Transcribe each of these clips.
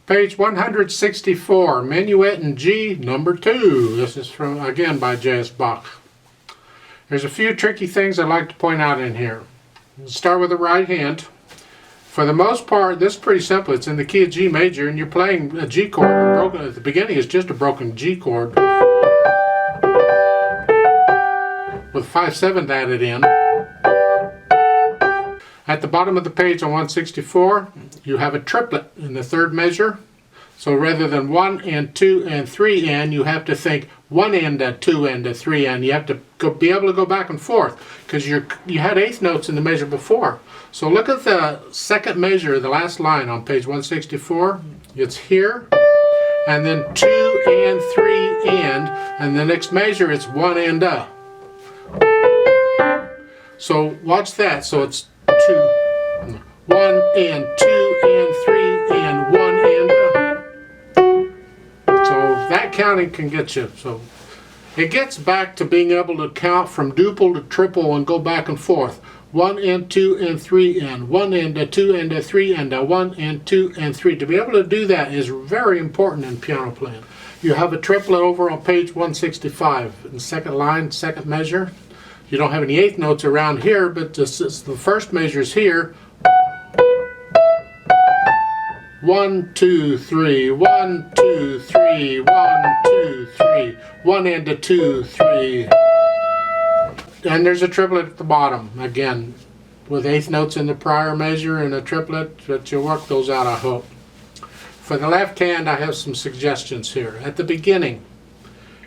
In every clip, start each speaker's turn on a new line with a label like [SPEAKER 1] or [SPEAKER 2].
[SPEAKER 1] Page 164, Minuet in G, number 2. This is from, again, by J.S. Bach. There's a few tricky things I'd like to point out in here. Let's start with the right hand. For the most part, this is pretty simple. It's in the key of G major, and you're playing a G chord. Broken, at the beginning is just a broken G chord with 5/7 added in. At the bottom of the page on 164, you have a triplet in the third measure. So rather than 1 and 2 and 3 and, you have to think 1 and a 2 and a 3 and. You have to be able to go back and forth because you had eighth notes in the measure before. So look at the second measure, the last line on page 164. It's here, and then 2 and 3 and the next measure it's 1 and a. So watch that. So it's 2, 1 and 2 and 3 and 1 and a. So that counting can get you. So it gets back to being able to count from duple to triple and go back and forth. 1 and 2 and 3 and 1 and a 2 and a 3 and a 1 and 2 and 3. To be able to do that is very important in piano playing. You have a triplet over on page 165 in the second line, second measure. You don't have any eighth notes around here, but the first measure is here. 1, 2, 3, 1, 2, 3, 1, 2, 3, 1 and a 2, 3. And there's a triplet at the bottom, again, with eighth notes in the prior measure and a triplet, but you'll work those out, I hope. For the left hand, I have some suggestions here. At the beginning,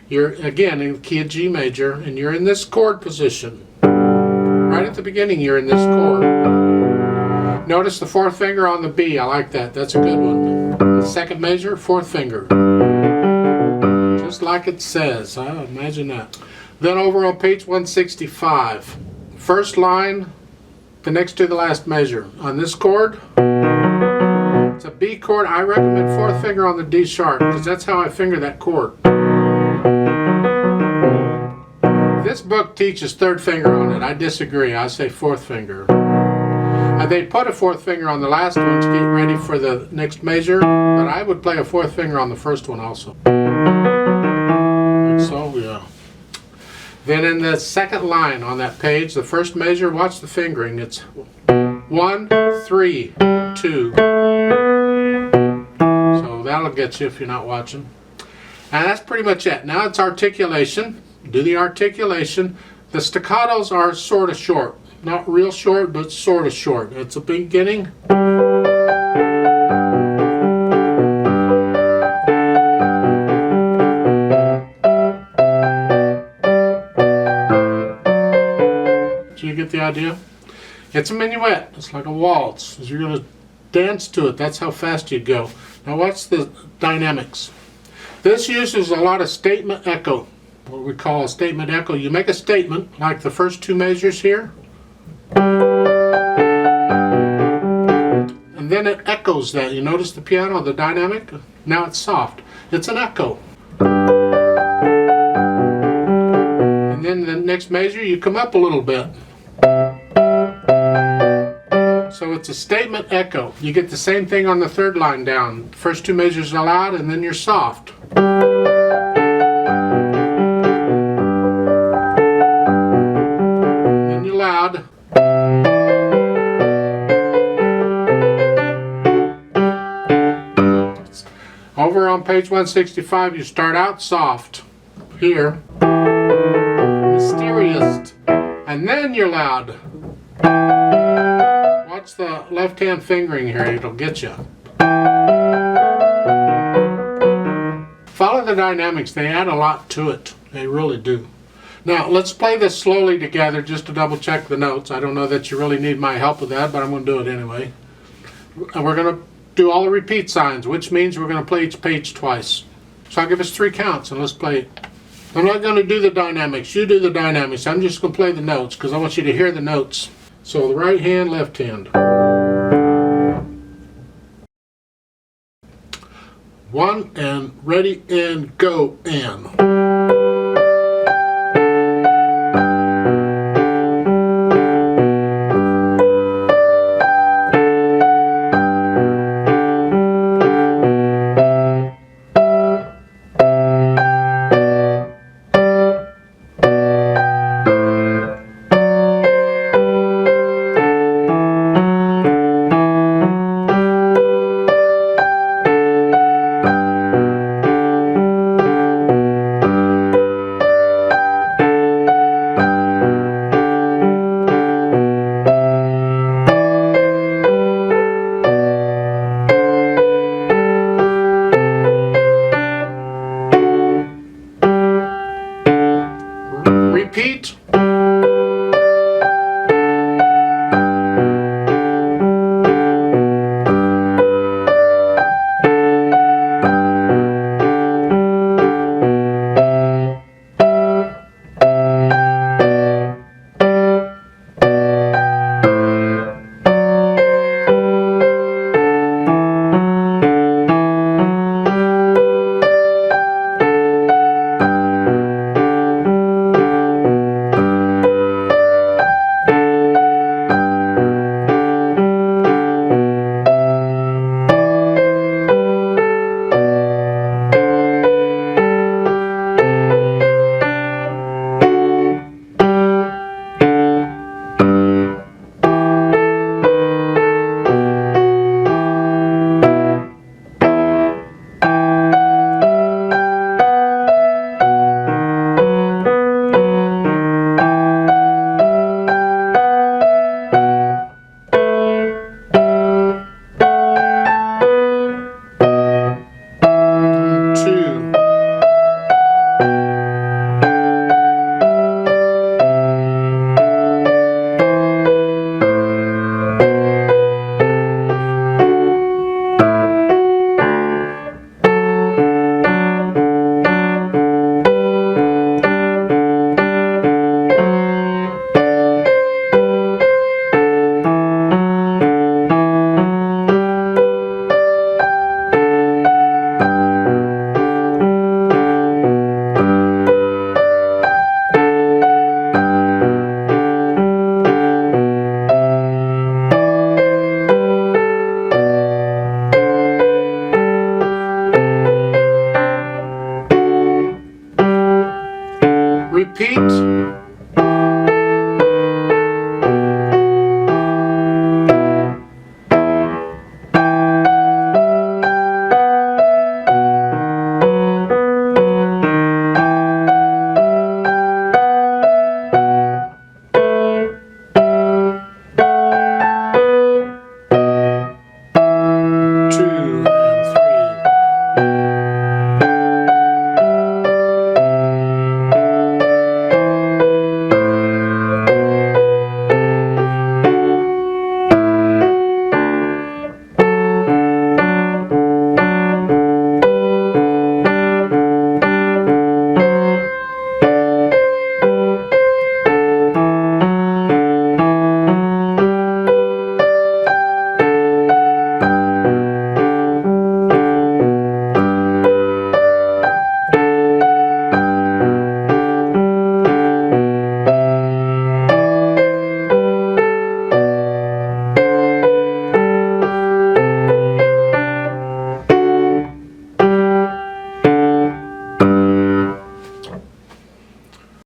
[SPEAKER 1] you're again in the key of G major, and you're in this chord position. Right at the beginning, you're in this chord. Notice the fourth finger on the B. I like that. That's a good one. The second measure, fourth finger. Just like it says. Imagine that. Then over on page 165, first line, the next to the last measure. On this chord, it's a B chord. I recommend fourth finger on the D sharp because that's how I finger that chord. This book teaches third finger on it. I disagree. I say fourth finger. They put a fourth finger on the last one to get ready for the next measure, but I would play a fourth finger on the first one also. Like so, yeah. Then in the second line on that page, the first measure, watch the fingering. It's 1, 3, 2. So that'll get you if you're not watching. And that's pretty much it. Now it's articulation. Do the articulation. The staccatos are sort of short. Not real short, but sort of short. It's a beginning. Do you get the idea? It's a minuet. It's like a waltz. You're going to dance to it. That's how fast you go. Now watch the dynamics. This uses a lot of statement echo. What we call a statement echo. You make a statement, like the first two measures here. And then it echoes that. You notice the piano, the dynamic? Now it's soft. It's an echo. And then the next measure, you come up a little bit. So it's a statement echo. You get the same thing on the third line down. First two measures are loud, and then you're soft. Then you're loud. Over on page 165, you start out soft. Here. Mysterious. And then you're loud. Watch the left hand fingering here, it'll get you. Follow the dynamics, they add a lot to it. They really do. Now let's play this slowly together just to double check the notes. I don't know that you really need my help with that, but I'm going to do it anyway. And we're going to do all the repeat signs, which means we're going to play each page twice. So I'll give us 3 counts and let's play it. I'm not going to do the dynamics. You do the dynamics. I'm just going to play the notes because I want you to hear the notes. So the right hand, left hand. 1 and ready and go and. feet.